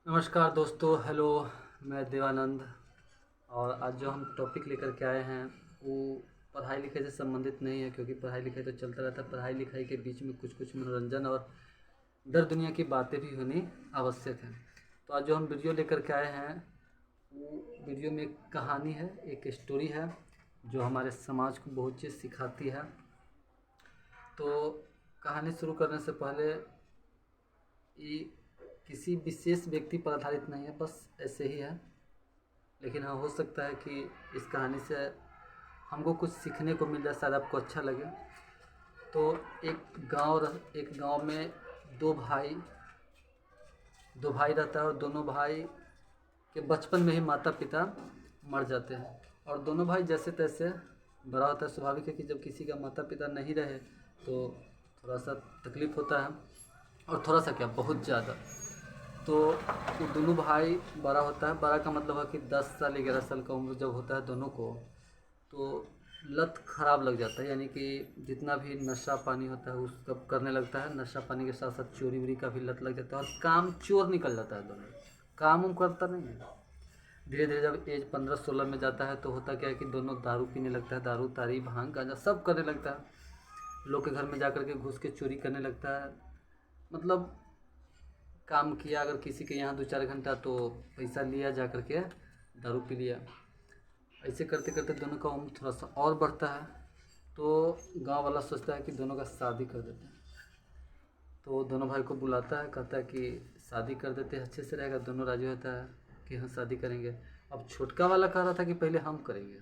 नमस्कार दोस्तों, हेलो। मैं देवानंद। और आज जो हम टॉपिक लेकर के आए हैं वो पढ़ाई लिखाई से संबंधित नहीं है, क्योंकि पढ़ाई लिखाई तो चलता रहता है। पढ़ाई लिखाई के बीच में कुछ कुछ मनोरंजन और दर दुनिया की बातें भी होनी आवश्यक है। तो आज जो हम वीडियो लेकर के आए हैं वो वीडियो में एक कहानी है, एक स्टोरी है जो हमारे समाज को बहुत चीज़ सिखाती है। तो कहानी शुरू करने से पहले ये किसी विशेष व्यक्ति पर आधारित नहीं है, बस ऐसे ही है। लेकिन हाँ, हो सकता है कि इस कहानी से हमको कुछ सीखने को मिल जाए, शायद आपको अच्छा लगे। तो एक गांव में दो भाई दो भाई रहता है, और दोनों भाई के बचपन में ही माता पिता मर जाते हैं। और दोनों भाई जैसे तैसे बड़ा होता है। स्वाभाविक है कि जब किसी का माता पिता नहीं रहे तो थोड़ा सा तकलीफ़ होता है, और थोड़ा सा क्या, बहुत ज़्यादा। तो ये दोनों भाई बड़ा होता है। बड़ा का मतलब है कि 10 साल 11 साल का उम्र जब होता है दोनों को, तो लत खराब लग जाता है। यानी कि जितना भी नशा पानी होता है उस सब करने लगता है। नशा पानी के साथ साथ चोरी वोरी का भी लत लग जाता है, और काम चोर निकल जाता है दोनों। काम उम करता नहीं है। धीरे धीरे जब एज 15-16 में जाता है तो होता क्या है कि दोनों दारू पीने लगता है। दारू तारी भांग गांजा सब करने लगता है। लोग के घर में जा कर के घुस के चोरी करने लगता है। मतलब काम किया अगर किसी के यहाँ 2-4 घंटा, तो पैसा लिया जा कर के, दारू पी लिया। ऐसे करते करते दोनों का उम्र थोड़ा सा और बढ़ता है। तो गांव वाला सोचता है कि दोनों का शादी कर देते हैं। तो दोनों भाई को बुलाता है, कहता है कि शादी कर देते हैं, अच्छे से रहेगा। दोनों राजी होता है कि हाँ शादी करेंगे। अब छोटका वाला कह रहा था कि पहले हम करेंगे,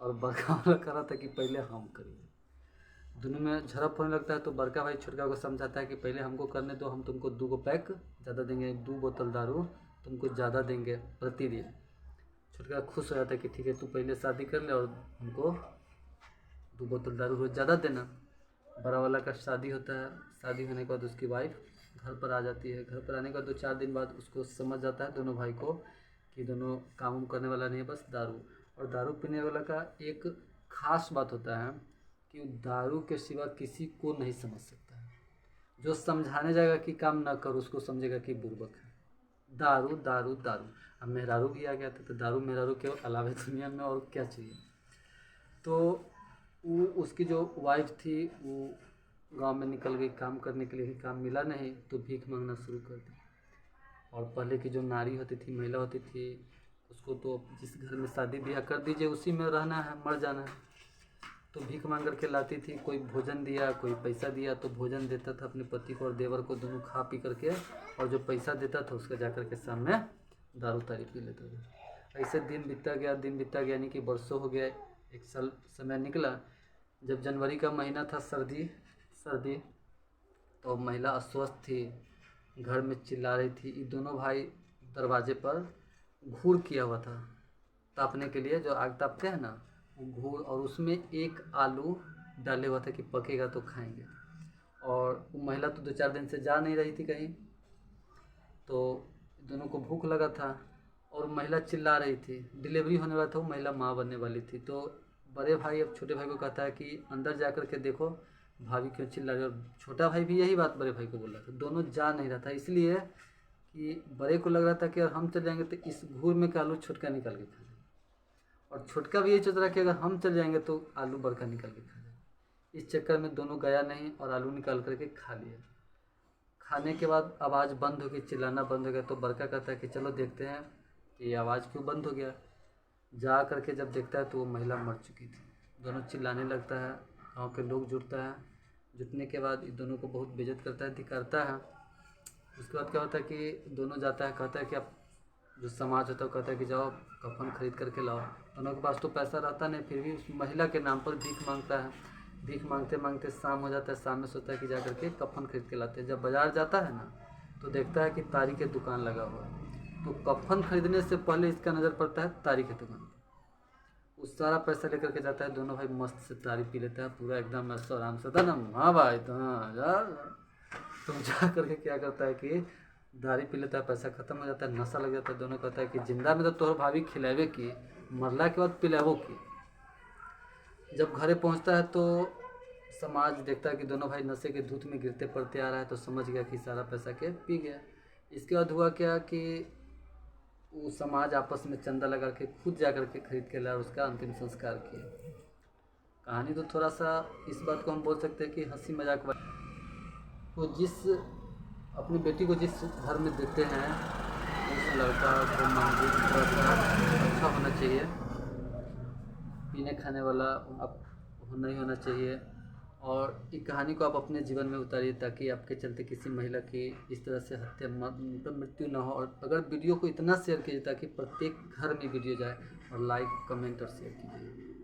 और बड़का वाला कह रहा था कि पहले हम करेंगे। दोनों में झड़प होने लगता है। तो बड़का भाई छोटका को समझाता है कि पहले हमको करने दो, हम तुमको 2 पैक ज़्यादा देंगे, 2 बोतल दारू तुमको ज़्यादा देंगे प्रतिदिन। छोटका खुश हो जाता है कि ठीक है, तू पहले शादी कर ले और हमको 2 बोतल दारू रोज़ ज़्यादा देना। बड़ा वाला का शादी होता है। शादी होने के बाद उसकी वाइफ घर पर आ जाती है। घर पर आने के बाद 2-4 दिन बाद उसको समझ जाता है दोनों भाई को कि दोनों काम करने वाला नहीं है, बस दारू। और दारू पीने वाला का एक खास बात होता है कि वो दारू के सिवा किसी को नहीं समझ सकता है। जो समझाने जाएगा कि काम ना करो, उसको समझेगा कि बुर्बक है। दारू दारू दारू। अब मेहरारू भी आ गया था, तो दारू मेहरारू के अलावा दुनिया में और क्या चाहिए। तो वो उसकी जो वाइफ थी वो गांव में निकल गई काम करने के लिए। काम मिला नहीं तो भीख मांगना शुरू कर दी। और पहले की जो नारी होती थी, महिला होती थी, उसको तो जिस घर में शादी ब्याह कर दीजिए उसी में रहना है, मर जाना है। तो भीख मांग करके लाती थी। कोई भोजन दिया, कोई पैसा दिया, तो भोजन देता था अपने पति को और देवर को, दोनों खा पी करके। और जो पैसा देता था उसका जा करके सामने दारू तारी पी लेता था। ऐसे दिन बीतता गया, दिन बीतता गया, यानी कि वर्षों हो गया। 1 साल समय निकला। जब जनवरी का महीना था, सर्दी सर्दी, तो महिला अस्वस्थ थी, घर में चिल्ला रही थी। ये दोनों भाई दरवाजे पर घूर किया हुआ था तापने के लिए, जो आग तापते हैं ना, वो घूर, और उसमें एक आलू डाले हुआ था कि पकेगा तो खाएंगे। और वो महिला तो 2-4 दिन से जा नहीं रही थी कहीं। तो दोनों को भूख लगा था, और महिला चिल्ला रही थी। डिलीवरी होने वाला था, वो महिला माँ बनने वाली थी। तो बड़े भाई अब छोटे भाई को कहता है कि अंदर जा कर के देखो भाभी क्यों चिल्ला रही है। और छोटा भाई भी यही बात बड़े भाई को बोल रहा था। दोनों जा नहीं रहा था, इसलिए कि बड़े को लग रहा था कि अगर हम चल जाएंगे तो इस घूर में का आलू छोटका निकाल के खा जाएगा, और छोटका भी यही सोच रहा कि अगर हम चल जाएंगे तो आलू बड़का निकाल के खा जाएगा। इस चक्कर में दोनों गया नहीं और आलू निकाल करके खा लिया। खाने के बाद आवाज़ बंद हो गई, चिल्लाना बंद हो गया। तो बड़का कहता है कि चलो देखते हैं कि ये आवाज़ क्यों बंद हो गया। जा करके जब देखता है तो वो महिला मर चुकी थी। दोनों चिल्लाने लगता है। गांव के लोग जुटता है। जुटने के बाद इन दोनों को बहुत बेइज्जत करता है, धिक्कारता है। उसके बाद क्या होता है कि दोनों जाता है, कहता है कि आप, जो समाज होता है कहता है कि जाओ कफन खरीद करके लाओ। दोनों के पास तो पैसा रहता नहीं, फिर भी उस महिला के नाम पर भीख मांगता है। भीख मांगते मांगते शाम हो जाता है। शाम में सोचता है कि जा करके कफन खरीद के लाते हैं। जब बाज़ार जाता है ना, तो देखता है कि तारी के दुकान लगा हुआ है। तो कफन खरीदने से पहले इसका नज़र पड़ता है तारी के दुकान पर। वो सारा पैसा लेकर के जाता है। दोनों भाई मस्त से तारी पी लेता है पूरा एकदम ऐसा आराम से। था ना, हाँ भाई, तो हाँ यार। तो जा करके क्या करता है कि दारू पी लेता है, पैसा खत्म हो जाता है, नशा लग जाता है। दोनों कहता है कि जिंदा में तो तोहर भाभी खिलावे की, मरला के बाद पिलावो की। जब घरे पहुंचता है तो समाज देखता है कि दोनों भाई नशे के धूत में गिरते पड़ते आ रहा है, तो समझ गया कि सारा पैसा के पी गया। इसके बाद हुआ क्या कि वो समाज आपस में चंदा लगा के खुद जा कर के खरीद के लाया और उसका अंतिम संस्कार किया। कहानी तो थोड़ा सा इस बात को हम बोल सकते हैं कि हंसी मजाक वाली। वो जिस अपनी बेटी को जिस घर में देते हैं उस लड़का को मंदिर थोड़ा सा अच्छा होना चाहिए, पीने खाने वाला आप नहीं होना चाहिए। और एक कहानी को आप अपने जीवन में उतारिए ताकि आपके चलते किसी महिला की इस तरह से हत्या मतलब मृत्यु ना हो। और अगर वीडियो को इतना शेयर कीजिए ताकि प्रत्येक घर में वीडियो जाए, और लाइक कमेंट और शेयर कीजिए।